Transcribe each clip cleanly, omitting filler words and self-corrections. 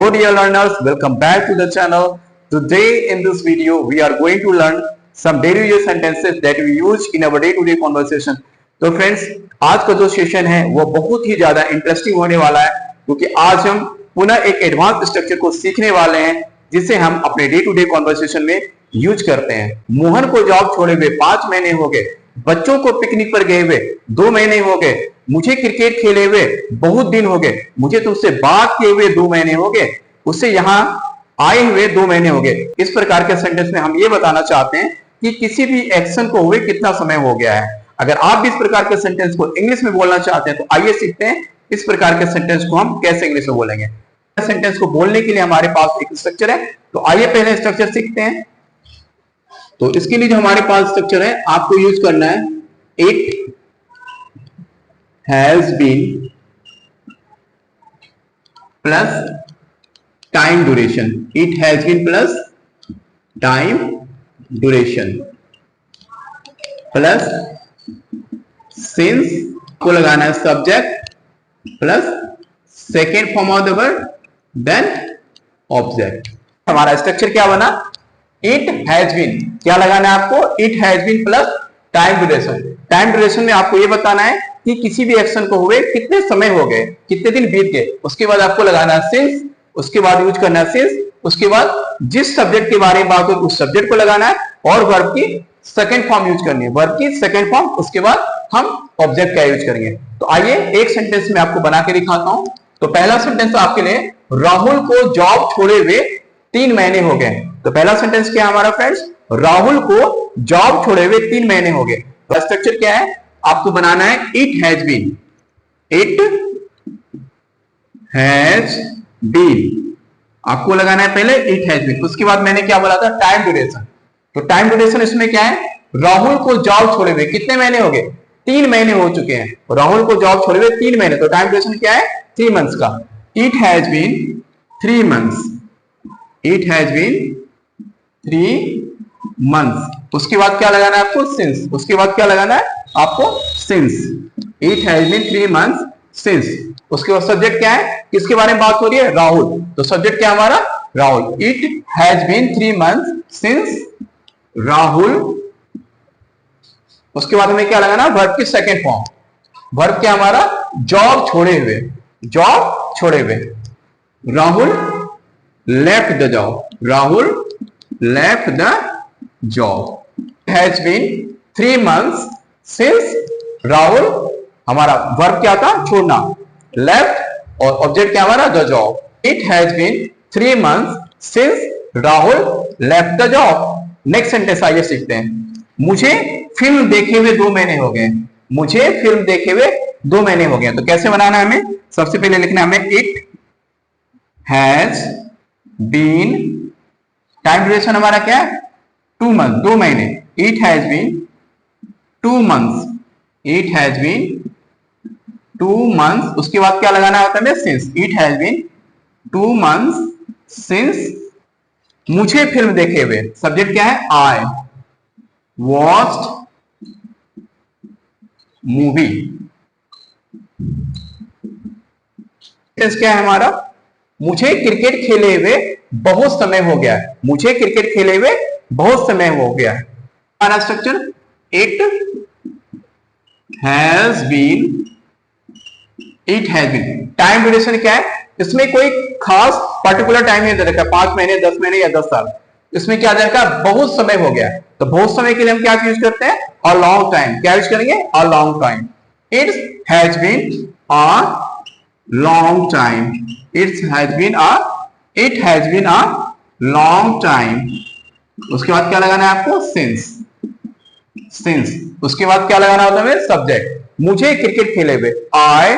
Hello dear learners, welcome back to the channel. Today in this video we are going to learn some daily use sentences that we use in our day-to-day conversation. तो friends आज का जो session है वो बहुत ही ज्यादा interesting होने वाला है क्योंकि आज हम पुनः एक एडवांस स्ट्रक्चर को सीखने वाले हैं जिसे हम अपने डे टू डे कॉन्वर्सेशन में यूज करते हैं। मोहन को जॉब छोड़े हुए 5 महीने हो गए, बच्चों को पिकनिक पर गए हुए 2 महीने हो गए, मुझे क्रिकेट खेले हुए बहुत दिन हो गए, मुझे तुमसे बात किए हुए 2 महीने हो गए, उससे यहाँ आए हुए 2 महीने हो गए। इस प्रकार के सेंटेंस में हम ये बताना चाहते हैं कि किसी भी एक्शन को हुए कितना समय हो गया है। अगर आप भी इस प्रकार के सेंटेंस को इंग्लिश में बोलना चाहते हैं तो आइए सीखते हैं इस प्रकार के सेंटेंस को हम कैसे इंग्लिश में बोलेंगे। सेंटेंस को बोलने के लिए हमारे पास एक स्ट्रक्चर है, तो आइए पहले स्ट्रक्चर सीखते हैं। तो इसके लिए जो हमारे पास स्ट्रक्चर है आपको यूज करना है it has been plus time duration. It has been plus time duration plus since को लगाना है subject plus second form of the word then object. हमारा स्ट्रक्चर क्या बना? इट हैज बीन, क्या लगाना है आपको? It has been plus time duration. Time duration में आपको ये बताना है कि किसी भी एक्शन को हुए कितने समय हो गए, कितने दिन बीत गए। उसके बाद आपको लगाना है सिंस, उसके बाद यूज करना है सिंस, उसके बाद जिस सब्जेक्ट के बारे में बात हो उस सब्जेक्ट को लगाना है और वर्ब की सेकेंड फॉर्म यूज करनी है, वर्ब की सेकेंड फॉर्म, उसके बाद हम ऑब्जेक्ट का यूज करेंगे। तो आइए एक सेंटेंस में आपको बना के दिखाता हूं। तो पहला सेंटेंस आपके लिए, राहुल को जॉब छोड़े हुए 3 महीने हो गए। तो पहला सेंटेंस क्या है हमारा फ्रेंड्स? राहुल को जॉब छोड़े हुए 3 महीने हो गए। तो स्ट्रक्चर क्या है? आपको बनाना है it has been, it has been, आपको लगाना है पहले इट हैज बीन, उसके बाद मैंने क्या बोला था? Time duration. तो टाइम ड्यूरेशन इसमें क्या है? राहुल को जॉब छोड़े हुए कितने महीने हो गए? 3 महीने हो चुके हैं। राहुल को जॉब छोड़े हुए 3 महीने, तो टाइम ड्यूरेशन क्या है? 3 मंथ्स का। It has been 3 months, it has been 3 months. उसके बाद क्या लगाना है आपको? सिंस। उसके बाद क्या लगाना है आपको? Since. It has been 3 months since. उसके बाद सब्जेक्ट क्या है? किसके बारे में बात हो रही है? राहुल। तो सब्जेक्ट क्या हमारा? Rahul. It has been 3 months since Rahul. उसके बाद हमें क्या लगाना? वर्ब की सेकेंड फॉर्म। वर्ब क्या हमारा? जॉब छोड़े हुए, जॉब छोड़े हुए। Rahul left the job, Rahul left the job. Has been 3 months since Rahul, हमारा वर्ब क्या था? छोड़ना, लेफ्ट, और ऑब्जेक्ट क्या हमारा? The job. It has been 3 months since Rahul left the job. Next sentence आइए सीखते हैं। मुझे फिल्म देखे हुए 2 महीने हो गए, मुझे फिल्म देखे हुए 2 महीने हो गए। तो कैसे बनाना है हमें? सबसे पहले लिखना है हमें it has been, time duration हमारा क्या है? 2 मंथ, 2 महीने। It has been 2 months, it has been 2 months. उसके बाद क्या लगाना होता है? सिंस। It has been 2 months since मुझे फिल्म देखे हुए, सब्जेक्ट क्या है? I watched movie. क्या है हमारा? मुझे क्रिकेट खेले हुए बहुत समय हो गया है, मुझे क्रिकेट खेले हुए बहुत समय हो गया है। हमारा structure it has been, it has been. Time duration क्या है? इसमें कोई खास पर्टिकुलर टाइम नहीं दे रखा, 5 महीने, 10 महीने या 10 साल। इसमें क्या दे रखा? बहुत समय हो गया है। तो बहुत समय के लिए हम क्या यूज करते हैं? A long time. क्या यूज करेंगे? A long time. It has been a long time, it has been a long time. उसके बाद क्या लगाना है आपको? Since, since. उसके बाद क्या लगाना होता है? सब्जेक्ट। मुझे क्रिकेट खेले हुए, आई,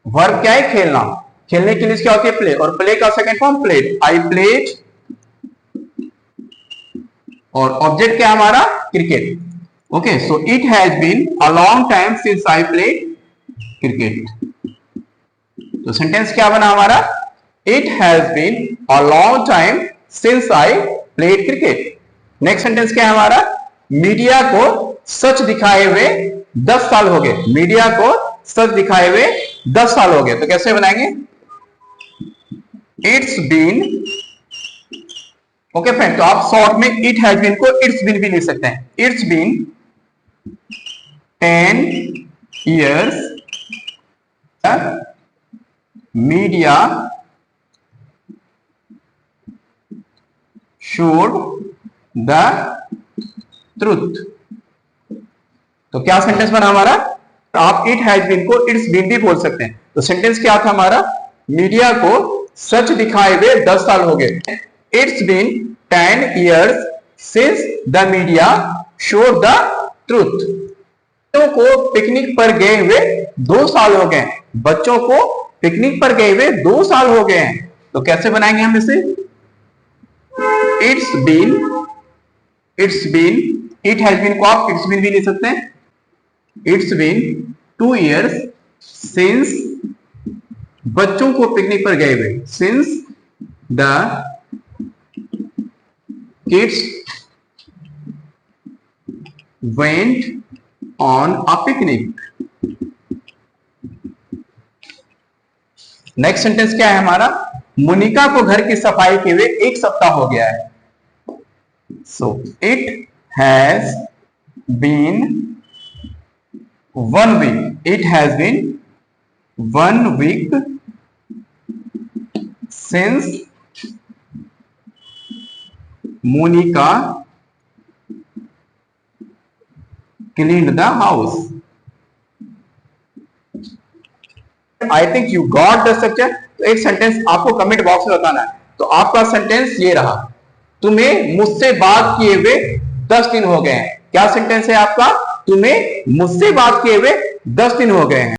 वर्ब क्या है? खेलना। खेलने के लिए क्या होती है? प्ले, और प्ले का second form played, I played, और ऑब्जेक्ट क्या हमारा? Cricket. Okay, so it has been a long time since I played cricket. तो सेंटेंस क्या बना हमारा? It has been a long time since I played cricket. Next sentence क्या है हमारा? मीडिया को सच दिखाए हुए 10 साल हो गए, मीडिया को सच दिखाए हुए 10 साल हो गए। तो कैसे बनाएंगे? इट्स बीन, ओके फ्रेंड, तो आप शॉर्ट में इट हैज बीन को इट्स बीन भी लिख सकते हैं। It's been 10 years media showed the truth. तो क्या सेंटेंस बना हमारा? आप इट हैज बीन को इट्स बीन भी बोल सकते हैं। तो सेंटेंस क्या था हमारा? मीडिया को सच दिखाए हुए 10 साल हो गए। It's been 10 years since the media showed the truth। बच्चों को पिकनिक पर गए हुए 2 साल हो गए। बच्चों को पिकनिक पर गए हुए 2 साल हो गए हैं। तो कैसे बनाएंगे हम इसे? It's been, it has been को आप इट्स बीन भी ले सकते हैं। इट्स बीन 2 years सिंस, बच्चों को पिकनिक पर गए हुए, since the kids went on a picnic. Next sentence क्या है हमारा? मोनिका को घर की सफाई के हुए 1 सप्ताह हो गया है। So it has been 1 week, it has been 1 week since Monica cleaned the house। I think you got the structure। तो एक सेंटेंस आपको कमेंट बॉक्स में बताना है। तो आपका सेंटेंस ये रहा, तुम्हें मुझसे बात किए हुए 10 दिन हो गए हैं। क्या सेंटेंस है आपका? तुम्हें मुझसे बात किए हुए 10 दिन हो गए हैं।